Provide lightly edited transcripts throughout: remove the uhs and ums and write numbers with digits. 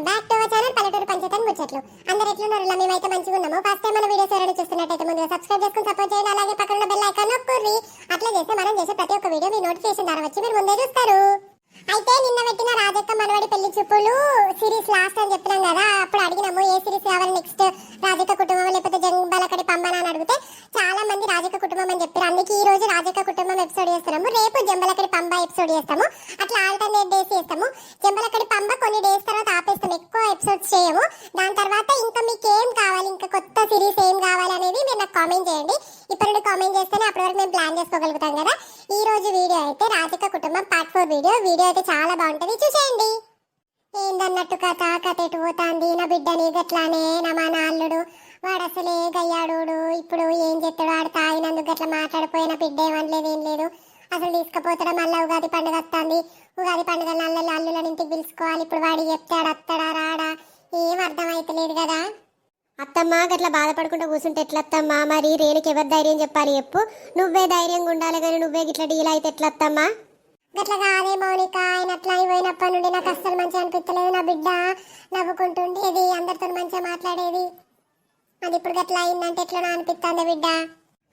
Welcome back to our channel పల్లెటూరు పంచతన్ ముచ్చట్లు. అందరూ ఎట్లున్నారు? మేమైతే మంచిగా ఉన్నాము. ఫస్ట్ టైం మన వీడియోస్ ఎవరైనా చూస్తున్నట్టయితే ముందుగా సబ్స్క్రైబ్ చేసుకుని సపోర్ట్ చేయండి. అలాగే పక్కన ఉన్న బెల్ ఐకాన్ నొక్కండి. అట్లా చేస్తే మనం చేసే ప్రతి ఒక్క వీడియో మీ నోటిఫికేషన్ ద్వారా వచ్చి మీరు ముందే చూస్తారు. అయితే నిన్న పెట్టిన రాజక్క మనవడి పెళ్లి చూపులు సిరీస్ లాస్ట్ అని చెప్పినాం కదా, అప్పుడు అడిగినాము ఏ సిరీస్ కావాలి నెక్స్ట్, రాజక్క కుటుంబం లేకపోతే జంబలకడి పంబన అని అడిగితే చాలా మంది రాజక్క కుటుంబం అని చెప్పారు. అందుకే ఈ రోజు రాజక్క కుటుంబం ఎపిసోడ్ చేస్తున్నాము, రేపు జంబలకడి పంబ ఎపిసోడ్ చేస్తాము. అట్లా ఆల్టర్నేట్ డేస్ చేస్తాము. జంబలకడి పంబ కొన్ని డేస్ తర్వాత ఆపేస్తాం, ఎక్కువ ఎపిసోడ్స్ చేయము. దాని తర్వాత ఇంకా మీకు ఏం కావాలి, ఇంకా కొత్త సిరీస్ ఏం కావాలి అనేది మీరు నాకు కామెంట్ చేయండి. ఇప్పుడు కామెంట్ చేస్తేనే అప్పటి వరకు మేము ప్లాన్ చేసుకోగలుగుతాం కదా. ఈ రోజు వీడియో అయితే రాజక్క కుటుంబం పార్ట్ 4 వీడియో అయితే చాలా బాగుంటది, చూసేయండి. ఏందన్నట్టు కథ ఎటు పోతాంది, నా బిడ్డని గట్లానే నా మా నాల్లుడు వాడు అసలే గయ్యాడు, ఇప్పుడు ఏం చెప్తాడు, ఆడు తాగినందుకు గట్లా మాట్లాడిపోయిన బిడ్డ ఏమనలేదు ఏం లేదు, అసలు తీసుకుపోతాడా. మళ్ళీ ఉగాది పండుగ వస్తుంది, ఉగాది పండుగ నల్లలు అల్లులని ఇంటికి పిలుచుకోవాలి. ఇప్పుడు వాడు చెప్తాడు అత్తడా రాడా, ఏం అర్థమైతలేదు కదా. అత్తమ్మ గట్లా బాధపడకుండా కూర్చుంటే ఎట్లత్తమ్మా? మరి రేణుకి ఎవరు ధైర్యం చెప్పాలి చెప్పు? నువ్వే ధైర్యంగా ఉండాలి కానీ నువ్వే గిట్లా డీల్ అయితే ఎట్లత్తమ్మా? గట్లా కాదే మౌనిక, ఆయన అట్లా పోయినప్పటి నుండి నాకు అస్సలు మంచిగా అనిపించలేదు. నా బిడ్డ నవ్వుకుంటుండేది, అందరితో మంచిగా మాట్లాడేది, అది ఇప్పుడు గట్లా అయిందంటే ఎట్లా అనిపిస్తుంది బిడ్డ.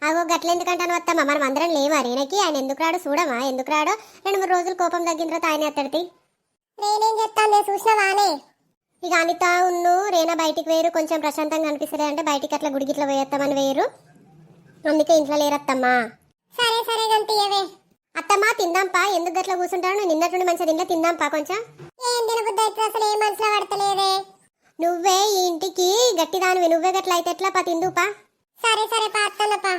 అగో గట్ల ఎందుకంటాను అత్తమ్మ? మనం అందరం లేవా రేణకి? ఆయన ఎందుకు రాడు చూడమా? ఎందుకు రాడో? 2-3 రోజులు కోపం తగ్గిన తర్వాత ఆయన అత్తడితే నేనేం చెప్తాను చూసినవానే. ఇక అనిత ఉన్ను రేణ బయటికి వేరు, కొంచెం ప్రశాంతంగా అనిపిస్తుంది అంటే బయటికి అట్లా గుడిగిట్లా పోయేస్తామని వేరు, అందుకే ఇంట్లో లేరత్తమ్మా. సరే సరే గంతియవే. అత్తమ్మా తిందాంపా, ఎందుకు గట్లా కూర్చుంటాను? నిన్నట్టుండి మంచిగా తిందా, తిందాంపా కొంచెం. ఏం తినబుద్ధి అయితే అసలు ఏం మనసులో పడతలేదే. నువ్వే ఈ ఇంటికి గట్టిదానివి, నువ్వే గట్ల అయితే ఎట్లా పా, తిందుపా. సరే సరే పాస్తానప్పా.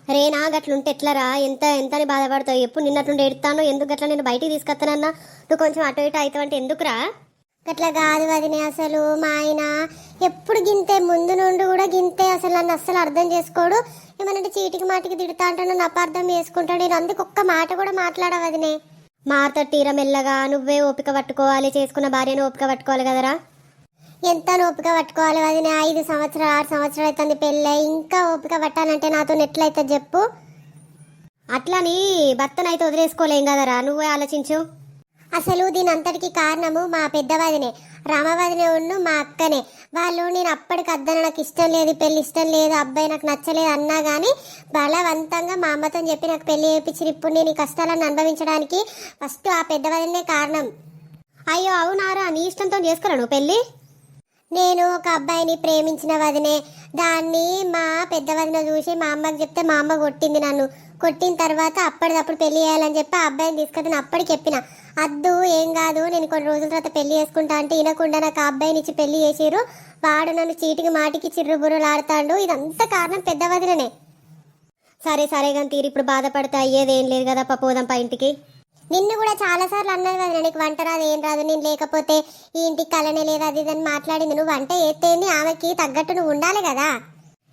రేనా గట్లుంటే ఎట్లరా? ఎంతని బాధపడతావు? ఎప్పుడు నిన్నట్టుండి ఎడతాను, ఎందుకు గట్లా నేను బయటికి తీసుకొస్తానన్నా నువ్వు కొంచెం అటు ఇటు అవుతావు అంటే ఎందుకురా? గట్లా కాదు వదినే, అసలు మా ఆయన ఎప్పుడు గింతే, ముందు నుండి కూడా గింతే, అసలు నన్ను అస్సలు అర్థం చేసుకోడు. ఏమనంటే చీటికి మాటికి తిడతా అంటే నన్ను అపార్థం చేసుకుంటాడు. నేను అందుకు ఒక్క మాట కూడా మాట్లాడవదినే. మాతో తీర మెల్లగా, నువ్వే ఓపిక పట్టుకోవాలి, చేసుకున్న భార్యను ఓపిక పట్టుకోవాలి కదరా. ఎంత ఓపిక పట్టుకోవాలి వదినే? 5 సంవత్సరాలు 6 సంవత్సరాలు అవుతుంది పెళ్ళి, ఇంకా ఓపిక పట్టాలంటే నాతో ఎట్లయితే చెప్పు. అట్లని భర్తనైతే వదిలేసుకోలేం కదరా, నువ్వే ఆలోచించు. అసలు దీని అంతటికి కారణము మా పెద్దవాదినే, రామవాదినే ఉన్ను మా అక్కనే. వాళ్ళు నేను అప్పటికి అద్దన నాకు ఇష్టం లేదు, పెళ్లి ఇష్టం లేదు, అబ్బాయి నాకు నచ్చలేదు అన్నా కానీ బలవంతంగా మా అమ్మతో చెప్పి నాకు పెళ్లి చేయించి ఇప్పుడు నేను ఈ కష్టాలను అనుభవించడానికి ఫస్ట్ ఆ పెద్దవాదినే కారణం. అయ్యో అవునారా, నీ ఇష్టంతో చేసుకోరా నువ్వు పెళ్ళి? నేను ఒక అబ్బాయిని ప్రేమించిన వదినే, దాన్ని మా పెద్ద వదిన చూసి మా అమ్మకి చెప్తే మా అమ్మ కొట్టింది నన్ను. కొట్టిన తర్వాత అప్పటిదప్పుడు పెళ్లి చేయాలని చెప్పి ఆ అబ్బాయిని తీసుకొని అప్పటికి చెప్పిన, అద్దు ఏం కాదు నేను కొన్ని రోజుల తర్వాత పెళ్లి చేసుకుంటా అంటే వినకుండా నాకు ఆ అబ్బాయిని ఇచ్చి పెళ్లి చేసిరు. వాడు నన్ను చీటికి మాటికి చిర్రుబుర్రులు ఆడతాడు. ఇదంతా కారణం పెద్ద వదిననే. సరే సరే కానీ తీరు, ఇప్పుడు బాధపడితే అయ్యేదేం లేదు కదా, పోదాంపా ఇంటికి. నిన్ను కూడా చాలా సార్లు అన్నది వదిన, నీకు వంట రాదు ఏం రాదు, నేను లేకపోతే ఈ ఇంటికి కలనే లేదు అది ఇదని మాట్లాడింది. నువ్వు వంట ఎత్తేంది, ఆమెకి తగ్గట్టు నువ్వు ఉండాలి కదా.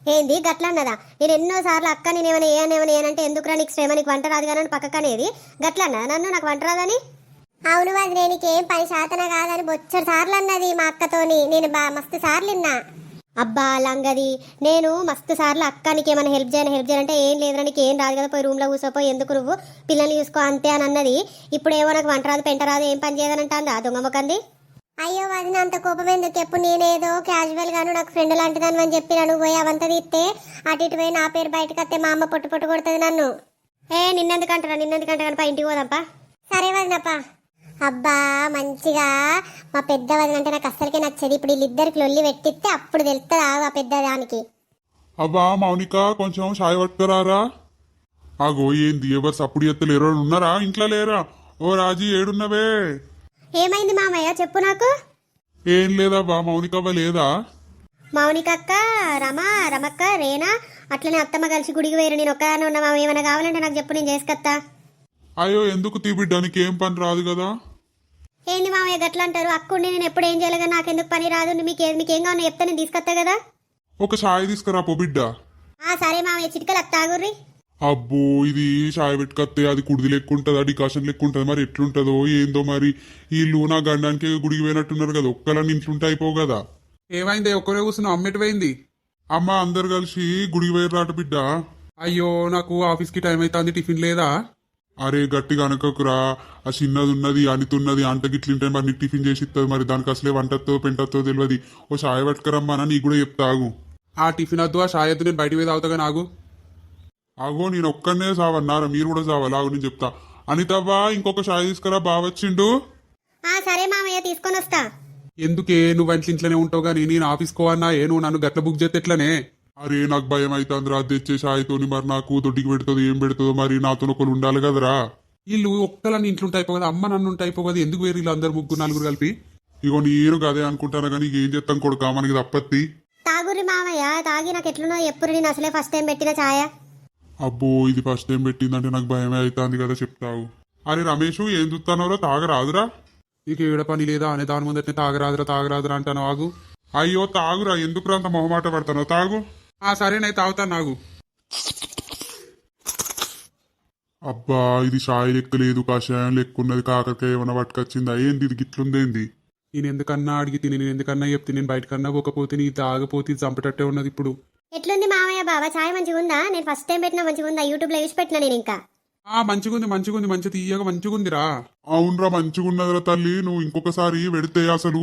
ఏంది గట్ల అన్నదా? నేను ఎన్నోసార్లు అక్క నేనేమైనా ఏనంటే ఎందుకురా నీకు శ్రమ, నీకు వంట రాదు కానీ పక్కకనేది గట్ల అన్నదా నన్ను, నాకు వంట రాదని? అవును వదినే, నీకేం పని శాతన కాదని బొచ్చడు సార్లు అన్నది మా అక్కతోని, నేను మస్తు సార్లు విన్నా. అబ్బా లంగది, నేను మస్తు సార్లు అక్క నీకు ఏమైనా హెల్ప్ చేయాలంటే ఏం లేదురా, నీకు ఏం రాదు కదా, పోయి రూమ్లో కూర్చోపోయి ఎందుకు నువ్వు పిల్లల్ని చూసుకో అంతే అని అన్నది. ఇప్పుడు ఏమో నాకు వంట రాదు పెంట రాదు, ఏం పని చేయదనంటే ఆ దొంగ మొక్కంది. అయ్యో వదిన అంత కోపం ఎందుకు? ఎప్పుడు నేనేదో క్యాజువల్ గాను నాకు ఫ్రెండ్ లాంటిదాన్ని అని చెప్పి నన్ను పోయి అవంతా తీస్తే అటు ఇటు పోయి నా పేరు బయటకు వస్తే మా అమ్మ పొట్టు కొడుతుంది నన్ను. నిన్నెందుకంటారా పై ఇంటికి పోదాంపా. సరే వదినప్పా. అబ్బా మంచిగా మా పెద్ద వదిన అంటే నాకు అస్సలకే నచ్చది. ఇప్పుడు వీళ్ళిద్దరికి లొల్లి పెట్టిస్తే అప్పుడు తెలుస్తుంది ఆ పెద్ద దానికి. అబ్బా మౌనిక కొంచెం చాయ్ పట్టుకురారా. ఆగో ఏంది ఎవరు సప్పుడు ఎత్తలేరు, ఉన్నారా ఇంట్లో లేరా? ఓ రాజీ ఏడున్నవే? ఏమైంది మామయ్య చెప్పు నాకు. ఏం లేదబ్బా, మౌనికవ్వ లేదా? మౌనికక్క, రమక్క, రేనా అట్లనే అత్తమ్మ కలిసి గుడికి వేరు, నేను ఒక్కదాన్ని ఉన్నా. మామ ఏమైనా కావాలంటే నాకు చెప్పు, నేను చేసుకొత్తా. అయ్యో ఎందుకు తీబిడ్డానికి, ఏం పని రాదు కదా? ఏంది మామయ్య గట్ల అంటారు? అక్కుండి నేను ఎప్పుడు ఏం చేయలేగా, నాకెందుకు పని రాదు? మీకేం కావాలో చెప్తా, నేను తీసుకొస్తా కదా. ఒక చాయ్ తీసుకురా పో బిడ్డ. సరే మామయ్య, చిటికలు అత్తాగుర్రి. అబ్బో ఇది చాయ్ పెట్టుకొస్తే అది కుడిది లెక్కుంటుందా, డికాషన్ లెక్కుంటుంది, మరి ఎట్లుంటుందో ఏందో. మరి వీళ్ళు నా గండానికి గుడికి పోయినట్టున్నారు కదా, ఒక్కలని ఇంట్లుంటే అయిపోవు కదా. ఏమైంది ఒక్కరే కూర్చున్నావు? అమ్మ ఎటు పోయింది? అమ్మ అందరు కలిసి గుడికి పోయారు రాట బిడ్డ. అయ్యో నాకు ఆఫీస్కి టైం అవుతుంది, టిఫిన్ లేదా? అరే గట్టిగా అనకకురా, ఆ చిన్నది ఉన్నది అనితున్నది అంట గిట్లింటే మరి నీకు టిఫిన్ చేసి ఇస్తుంది, మరి దానికి అసలే వంటతో పెంటతో తెలియదు. ఓ చాయ్ పట్టుకరమ్మా నీకు కూడా చెప్తాగు. ఆ టిఫిన్ వద్దు, ఆ షాయ్ వద్దు, నేను బయట మీద అవుతాగా నాకు. ఆగో నేను ఒక్కనే సావన్నారా, మీరు కూడా సావాలి. ఆగు నేను చెప్తా. అనితవ్వా ఇంకొక చాయ్ తీసుకురా, బావచ్చిండు. సరే మామయ్య తీసుకొని వస్తా. ఎందుకే నువ్వు వంట ఇంట్లోనే ఉంటావు కానీ నేను ఆఫీస్కి పోవన్నా, నువ్వు నన్ను గట్ల బుక్ చేస్తే ఎట్లనే? అరే నాకు భయం అవుతుందిరా, అది తెచ్చే చాయ్తోని మరి నాకు దొడ్డికి పెడుతుందో ఏం పెడుతుందో, మరి నాతో ఒకరు ఉండాలి కదరా. వీళ్ళు ఒక్కలని ఇంట్లో ఉంటాయి కదా, అమ్మ నన్ను ఉంటాయి కదా, ఎందుకు వేరు వీళ్ళు అందరు ముగ్గురు నలుగురు కలిపి? ఇగో నేను అదే అనుకుంటాను కానీ ఏం చేస్తాం కొడుకా, మనకి తప్పత్తి. తాగురి మామయ్య, తాగి నాకు ఎట్లున్నో ఎప్పుడు నేను అసలే ఫస్ట్ టైం పెట్టిన ఛాయ. అబ్బో ఇది ఫస్ట్ టైం పెట్టిందంటే నాకు భయమే అవుతుంది కదా, చెప్తావు. అరే రమేష్ ఏం చూస్తానవరా, తాగరాదురా? నీకు ఏడ పని లేదా అనే దాని ముందట్నే తాగరాదురా అంటాను. ఆగు. అయ్యో తాగురా, ఎందుకురా అంత మొహమాట పడతానో, తాగు. సరేనైతే తాగుతాను నాకు. అబ్బా ఇది షాయి లెక్క లేదు, కషాయం లెక్క ఉన్నది, కాకరకాయ ఏమైనా పట్టుకొచ్చిందా ఏంది, ఇది గిట్లుందేంది? నేను ఎందుకన్నా అడిగి తిని, నేను ఎందుకన్నా చెప్తే, నేను బయటకన్నా పోకపోతే నీ తాగపోతే ఇది చంపటట్టే ఉన్నది ఇప్పుడు. ఎట్లుంది మామయ్య బాబా, ఛాయ్ మంచిగా ఉందా? నేను ఫస్ట్ టైం పెట్టినా మంచిగా ఉందా? యూట్యూబ్ లో చూసి పెట్టినా నేను. ఇంకా మంచిగుంది మంచి తీయగా మంచిగుందిరా. అవునరా మంచిగున్నదిరా తల్లి, నువ్వు ఇంకొకసారి పెడితే అసలు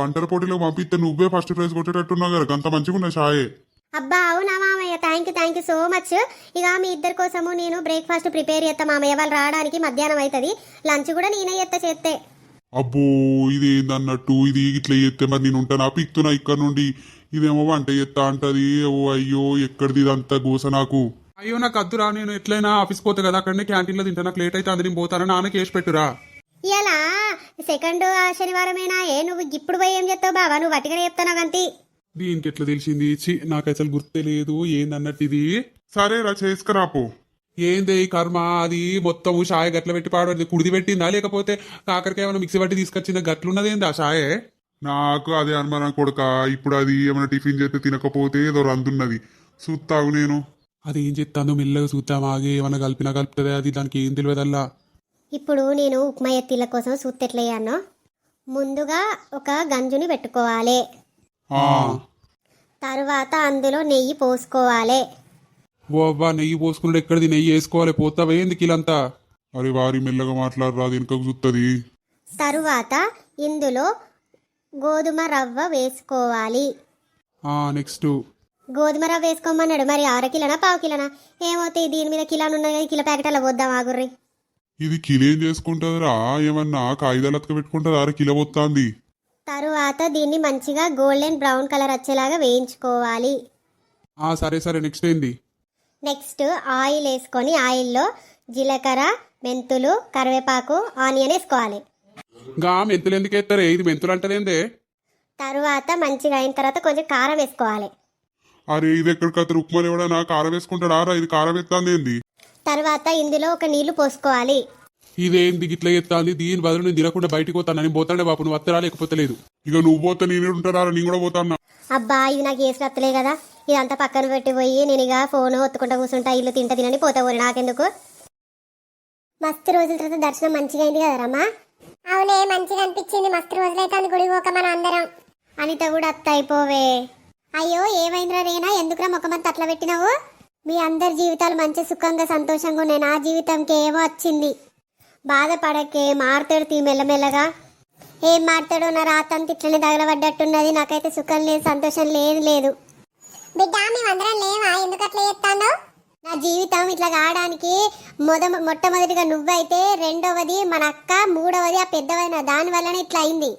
వంటల పోటీలో పంపిస్తే నువ్వే ఫస్ట్ ప్రైజ్ కొట్టేటట్టున్నావు కదా, అంత మంచిగున్న షాయే. అబ్బా అవునా మామయ్య, థ్యాంక్ యూ సో మచ్. ఇక మీ ఇద్దరి కోసము నేను బ్రేక్ఫాస్ట్ ప్రిపేర్ చేస్తా మామయ్య, వాళ్ళు రావడానికి మధ్యాహ్నం అవుతుంది. లంచ్ కూడా నేనే చేస్తే. అబ్బో ఇది ఏందన్నట్టు, ఇది ఇట్లా చేస్తే మరి నేను ఉంటాను పిక్తున్నా ఇక్కడ నుండి, ఇదేమో వంట చేస్తా అంటది. ఓ అయ్యో ఎక్కడిది ఇదంతా గోస నాకు. అయ్యో నాకు అద్దురా, నేను ఎట్లయినా ఆఫీస్ పోతే కదా, అక్కడనే క్యాంటీన్ లో తింటా, నాకు లేట్ అయితే అది నేను పోతాను, నాన్నకి వేసి పెట్టురా. ఇలా సెకండ్ శనివారమేనా నువ్వు ఇప్పుడు పోయి ఏం చెప్తావు బాబా, నువ్వు వట్టిగానే చెప్తావు అంతే. దీనికి ఎట్లా తెలిసింది? నాకు అసలు గుర్తే లేదు ఏందన్నట్టు ఇది. సరేరా చేసుకురాపో. ఏంది ఈ కర్మ, అది మొత్తం షాయ గట్ల పెట్టి పాడబడింది, కుడిది పెట్టిందా లేకపోతే కాకరకాయ ఏమైనా మిక్సీ పట్టి తీసుకొచ్చిందా? గట్లున్నది ఏంది ఆ షాయే? నాకు అదే అనుమానం కొడుక, ఇప్పుడు అది ఏమైనా టిఫిన్ చేస్తే తినకపోతే ఏదో రందున్నది, చూస్తావు నేను. అది ఏం చెప్తాను మెల్లగా చూద్దాం, ఆగి ఏమైనా కలిపినా కలుపుతుంది అది, దానికి ఏం తెలియదల్లా. ఇప్పుడు నేను ఉప్మా ఎత్తిల కోసం సూత్తెట్లయ్యాను. ముందుగా ఒక గంజుని పెట్టుకోవాలి, తరువాత అందులో నెయ్యి పోసుకోవాలి. ఓ అవ్వా, నెయ్యి పోసుకున్నాడు ఎక్కడిది, నెయ్యి వేసుకోవాలి, పోతావా ఏంది కిలంతా? అరే వారి మెల్లగా మాట్లాడరా, వెనుకకు చూస్తుంది. తరువాత ఇందులో గోధుమ రవ్వ వేసుకోవాలి. నెక్స్ట్ గోధుమ రవ్వ వేసుకోమన్నాడు, మరి 6 కిలోనా 1/2 కిలోనా ఏమవుతాయి? దీని మీద కిలోలు ఉన్నాయి కదా, కిలో ప్యాకెట్ అలా పోద్దాం ఆగుర్రి. ఇది కిలో ఏం చేసుకుంటుందిరా, ఏమన్నా కాగితాలు అతక పెట్టుకుంటుంది, 6 కిలో వస్తుంది. తరువాత దీన్ని మంచిగా గోల్డెన్ బ్రౌన్ కలర్ వచ్చేలాగా వేయించుకోవాలి. సరే నెక్స్ట్ ఏంది? నెక్స్ట్ ఆయిల్ వేసుకొని ఆయిల్లో జీలకర్ర, మెంతులు, కరివేపాకు, ఆనియన్ వేసుకోవాలి. మెంతులు ఎందుకు వేస్తారే, ఇది మెంతులు అంటదేందే? తరువాత మంచిగా అయిన తర్వాత కొంచెం కారం వేసుకోవాలి. అరే ఇది ఎక్కడికి అతను ఉప్మాలు ఎవడన్నా కారం వేసుకుంటాడా రా, ఇది కారం ఎత్తాంది ఏంది? తర్వాత ఇందులో ఒక నీళ్లు పోసుకోవాలి. ఇదేంది గిట్లా ఎత్తాంది, దీని బదులు నేను తినకుండా బయటికి పోతాను, నేను పోతానే బాపు, నువ్వు వత్తరా లేకపోతే లేదు. ఇక నువ్వు పోతే నేను ఉంటారా, నేను కూడా పోతాన్నా. అబ్బా ఇది నాకు వేసి రత్తలే కదా, ఇదంతా పక్కన పెట్టి పోయి నేను ఇక ఫోన్ ఒత్తుకుంటా కూర్చుంటా, ఇల్లు తింటా తినని పోతా పోయి నాకెందుకు. మస్తు రోజుల తర్వాత దర్శనం మంచిగా అయింది కదరమ్మా. అవునే మంచిగా అనిపించింది, మస్తు రోజులైతే గుడి పోక మన అందరం. అనిత కూడా అత్త అయిపోవే. అయ్యో ఏమైందిరా రేనా, ఎందుకురా ముఖమంతా అట్లా పెట్టినావు? మీ అందరి జీవితాలు మంచి సుఖంగా సంతోషంగా ఉన్నాయి, నా జీవితంకి ఏమో వచ్చింది. బాధపడకే, మారుతాడు తీ మెల్లమెల్లగా. ఏం మారుతాడో, నా రాతంతా ఇట్లనే తగలబడ్డట్టున్నది, నాకైతే సుఖం లేదు, సంతోషం లేదు. బిడ్డ మేమందరం లేవా, ఎందుకు అట్లా చేస్తాను? నా జీవితం ఇట్లా కావడానికి మొట్టమొదటిగా నువ్వైతే, రెండవది మన అక్క, మూడవది ఆ పెద్దవైన, దాని వల్లనే ఇట్లా అయింది.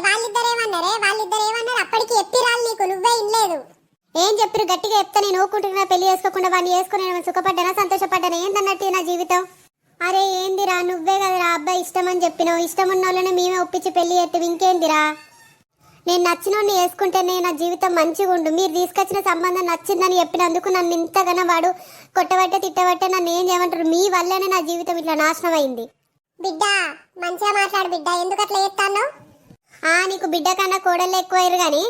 వాళ్ళిద్దరు ఏమన్నారు అప్పటికి చెప్పిరాలి నీకు, నువ్వే ఇనలేదు. ఏం చెప్పారు? గట్టిగా చెప్తా, నేను ఊరుకుంటున్నా, పెళ్లి చేసుకోకుండా వాడిని చేసుకుని సుఖపడ్డానా సంతోషపడ్డానా ఏందన్నట్టు నా జీవితం. అరే ఏందిరా, నువ్వే కదరా అబ్బాయి ఇష్టం అని చెప్పినావు, ఇష్టం ఉన్న వాళ్ళని మేమే ఒప్పించి పెళ్లి చేస్తాం, ఇంకేందిరా? నేను నచ్చినోడిని వేసుకుంటేనే నా జీవితం మంచిగా ఉండు. మీరు తీసుకొచ్చిన సంబంధం నచ్చిందని చెప్పినందుకు నన్ను ఇంతగానో వాడు కొట్టబట్టే తిట్టబట్టే నన్ను ఏం చేయమంటారు, మీ వల్లనే నా జీవితం ఇట్లా నాశనం అయింది. బిడ్డ మంచిగా మాట్లాడు బిడ్డ, ఎందుకు అట్లా చేస్తాను? నీకు బిడ్డ కన్నా కోడళ్ళు ఎక్కువయ్యారు గాని.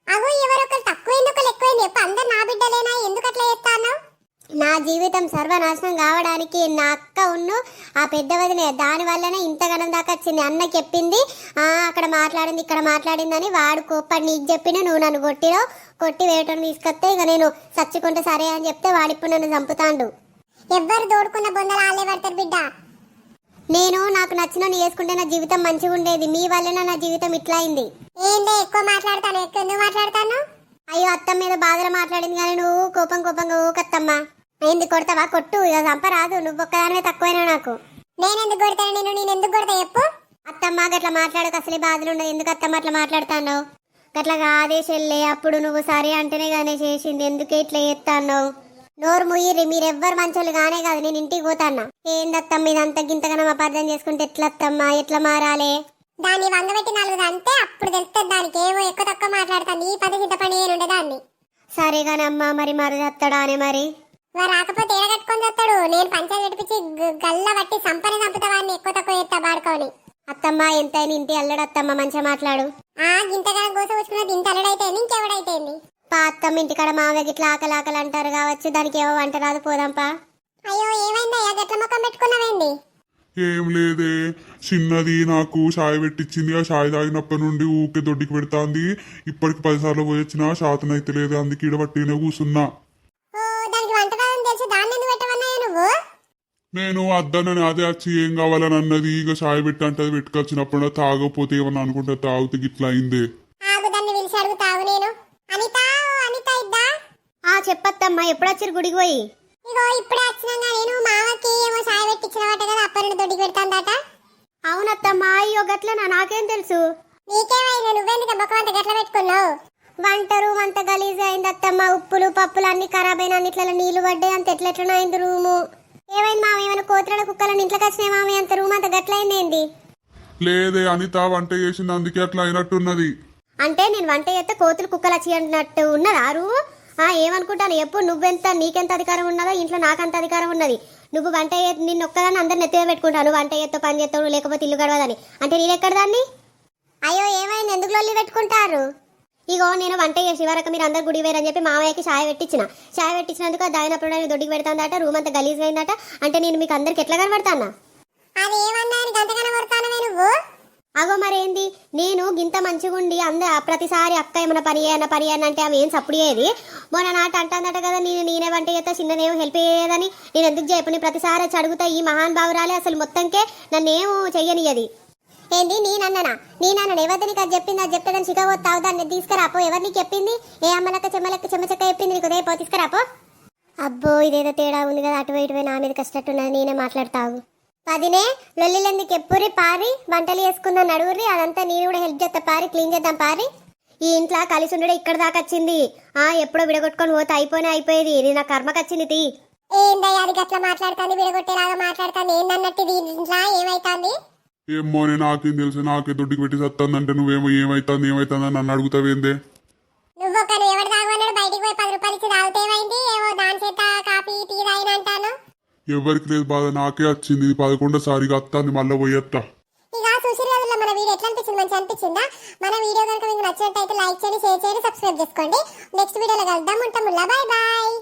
అగో ఎవరొకరు తక్కువైంది ఒకరు ఎక్కువైంది చెప్పు, అందరు నా బిడ్డలేనా, ఎందుకు అట్లా చేస్తాను? నా జీవితం సర్వనాశనం కావడానికి నా అక్క ఉన్ను ఆ పెద్ద వదినే, దాని వల్లనే ఇంతగానం దాకా వచ్చింది. అన్న చెప్పింది, అక్కడ మాట్లాడింది ఇక్కడ మాట్లాడిందని వాడు కోప్పడి నీకు చెప్పిన, నువ్వు నన్ను కొట్టి వేయటం తీసుకొస్తే ఇక నేను చచ్చుకుంటే సరే అని చెప్తే వాడిప్పుడు నన్ను చంపుతాండు. ఎవ్వరు దోడుకున్న బొందలు ఆలే పడతారు బిడ్డ. నేను నాకు నచ్చిన చేసుకుంటే నా జీవితం మంచిగా ఉండేది, మీ వల్లనే నా జీవితం ఇట్లా అయింది. ఏందే ఎక్కువ మాట్లాడతాను, ఎక్కువ ఎందుకు మాట్లాడతాను? అయ్యో అత్తమ్మ మీద బాధలు మాట్లాడింది కానీ నువ్వు కోపంగా ఊకత్తమ్మా. ఏంది కొడతావా, కొట్టు, ఇక చంపరాదు, నువ్వు ఒక్కదానివే తక్కువైనా నాకు. నేనెందుకు కొడతాను నేను ఎందుకు కొడతా చెప్పు? అత్తమ్మ గట్లా మాట్లాడక అసలే బాధలు ఉండదు, ఎందుకు అత్తమ్మ అట్లా మాట్లాడుతాను? గట్లా కాదే చెల్లె, అప్పుడు నువ్వు సరే అంటేనే గానే చేసింది, ఎందుకే ఇట్లా చేస్తాను? నోరు ముయ్యిరి, మీరెవ్వరు మంచోళ్ళు గానే కాదు, నేను ఇంటికి పోతాన్నా. ఏందత్తమ్మ ఇదంతా గింతగానో అపార్థం చేసుకుంటే ఎట్లా అత్తమ్మా, ఎట్లా మారాలే? దాన్ని వంగబెట్టి 4 అంటే అప్పుడు తెలుస్తుంది దానికి. ఏమో ఎక్కువ తక్కువ మాట్లాడతాను, ఈ పది చింత పని ఏనుండే దాన్ని. సరే గానమ్మా, మరి మరుదత్తడా అనే మరి వారు రాకపోతే ఏడగట్టుకొని వస్తాడు. నేను పంచాయతీ పెట్టించి గల్ల బట్టి సంపని చంపుతా వాడిని, ఎక్కువ తక్కువ చేస్తా వాడుకొని. అత్తమ్మ ఎంతైనా ఇంటి అల్లడత్తమ్మ, మంచిగా మాట్లాడు. గింతగా గోస వచ్చుకున్నది ఇంత అల్లడైతే ఇంకెవడైతే పా అత్తమ్మ, ఇంటికాడ మామయ్య గిట్లా ఆకలి అంటారు కావచ్చు, దానికి ఏవో వంట రాదు, పోదాంపా. అయ్యో ఏమైందయ్యా గట్ల ముఖం పెట్టుకున్నావేంది? ఏం లేదే, చిన్నది నాకు షాయ్ పెట్టించింది. ఆ షాయ్ తాగినప్పటి నుండి ఊకే దొడ్డికి పెడతాంది. ఇప్పటికి 10 సార్లు పోయొచ్చినా శాతం అయితే లేదు, అందుకే ఈడ పట్టినే కూర్చున్నా. ఓ దానికి వంట రాదని తెలుసు, దాన్ని ఎందుకు పెట్టమన్నాయా నువ్వు? నేను అద్దనని అదే వచ్చి ఏం కావాలని అన్నది. ఇక షాయ్ పెట్టంటే అది పెట్టుకొచ్చినప్పుడు తాగకపోతే ఏమన్నా అనుకుంటే తాగితే గిట్లా అయిందే. ఆగు దాన్ని పిలిచి అడుగుతావు. నేను అనిత, అనిత ఇద్దా? చెప్పత్తమ్మా, ఎప్పుడు వచ్చారు గుడికి పోయి? ఇగో ఇప్పుడే వచ్చినాగా. నేను మామకి ఏమో చాయ్ పెట్టించిన వాట కదా, అప్పటి దొడ్డికి పెడతాందట. అవునత్తమ్మా, అయ్యో గట్లనా, నాకేం తెలుసు? నీకేమైంది, నువ్వెందుకు బొక్క అంత గట్ల పెట్టుకున్నావు? వంట రూమ్ అంత గలీజ్ అయింది అత్తమ్మ, ఉప్పులు పప్పులు అన్ని ఖరాబ్ అయిన, అన్నిట్లలో నీళ్లు పడ్డాయి, అంత ఎట్లెట్లనో అయింది రూము. ఏమైంది మామ, ఏమైనా కోతుల కుక్కలను ఇంట్లోకి వచ్చినాయి మామ, అంత రూమ్ అంత గట్లయింది ఏంది? లేదే, అనిత వంట చేసింది, అందుకే అట్లా అయినట్టున్నది. అంటే నేను వంట చేస్తే కోతులు కుక్కలు వచ్చి అన్నట్టు ఉన్నది ఆ రూము? ఏమనుకుంటాను, ఎప్పుడు నువ్వెంత, నీకెంత అధికారం ఉన్నదో ఇంట్లో నాకంత అధికారం ఉన్నది. నువ్వు వంట నిన్ను ఒక్కదాన్ని అందరిని ఎత్తిగా పెట్టుకుంటాను, వంట చేస్తావు, పని చేస్తావు, లేకపోతే ఇల్లు గడవదని. అంటే నేనెక్కడ దాన్ని? అయ్యో ఏమైంది, ఎందుకు లొల్లి పెట్టుకుంటారు? ఇగో నేను వంట చేసి వరకు మీరు అందరు గుడి వేరని చెప్పి మామయ్యకి చాయ్ పెట్టించినందుకు దాయినప్పుడు నేను దొడ్డికి పెడతాందట, రూమ్ అంతా గలీజ్ అయిందట. అంటే నేను మీకు అందరికి ఎట్లా కనబడతానా? అది ఏమన్నా గంటగానే కొడతానవే నువ్వు? అగో మరేంది, నేను గింత మంచిగుండి ప్రతిసారి అక్క ఏమైనా పని చేయను అంటే ఆమె ఏం సప్పుడు చేయది. మొన్న నాట అంటాందట కదా, నేనే వంట చేస్తా, చిన్నదేమో హెల్ప్ చేయదని. నేను ఎందుకు చెప్పని ప్రతిసారి వచ్చి అడుగుతా, ఈ మహాన్ బావురాలే అసలు మొత్తంకే నన్నేమో చెయ్యనియది. ఏంది నేనన్నా ఎవరిని నీకు అది చెప్పింది? అది చెప్తాడని చిక్కబోతావు, దాన్ని తీసుకురాపో. ఎవరు నీకు చెప్పింది? ఏ అమ్మలక్క చెమ్మచెక్క చెప్పింది నీకు? రేపో తీసుకురాపో. అబ్బో ఇదేదో తేడా ఉంది కదా, అటు ఇటువే నా మీద కష్టట్టున్నది, నేనే మాట్లాడతావు. పదినే లొల్లిలందుకు ఎప్పురి పారి వంటలు చేసుకుందాం నడుగురి, అదంతా నేను కూడా హెల్ప్ చేస్తా, పారి క్లీన్ చేద్దాం పారి. ఈ ఇంట్లో కలిసి ఉండడే ఇక్కడ దాకా వచ్చింది. ఎప్పుడో విడగొట్టుకొని పోతే అయిపోయేది, ఇది నా కర్మకు వచ్చింది. తీ ఏందయ్యా అది గట్లా మాట్లాడుతుంది, విడగొట్టేలాగా మాట్లాడుతుంది, ఏందన్నట్టు ఇంట్లో ఏమైతుంది? ఏమోనే, నాకేం తెలుసు, నాకే దొడ్డికి పెట్టి సత్తాందంటే నువ్వేమో ఏమైతుంది అని నన్ను అడుగుతావేందే? నువ్వు ఎవరు తాగమన్నాడు? బయటికి పోయి 10 రూపాయలు ఇచ్చి తాగుతేమైంది? ఏమో దాని చేత కాఫీ టీ తాగిన అంటాను. ఎవరికి లేదు బాధ, నాకే వచ్చింది. 11సారిగా అత్తాన్ని మళ్ళీ పోయేత్తా. ఇక సుశీల్ రోజుల్లో మన వీడియో ఎట్లా అనిపించింది? మంచి అనిపించిందా? మన వీడియో కనుక మీకు నచ్చినట్టయితే లైక్ చేయండి, షేర్ చేయండి, సబ్స్క్రైబ్ చేసుకోండి. నెక్స్ట్ వీడియోలో కలుద్దాం. ఉంటాం. Bye bye.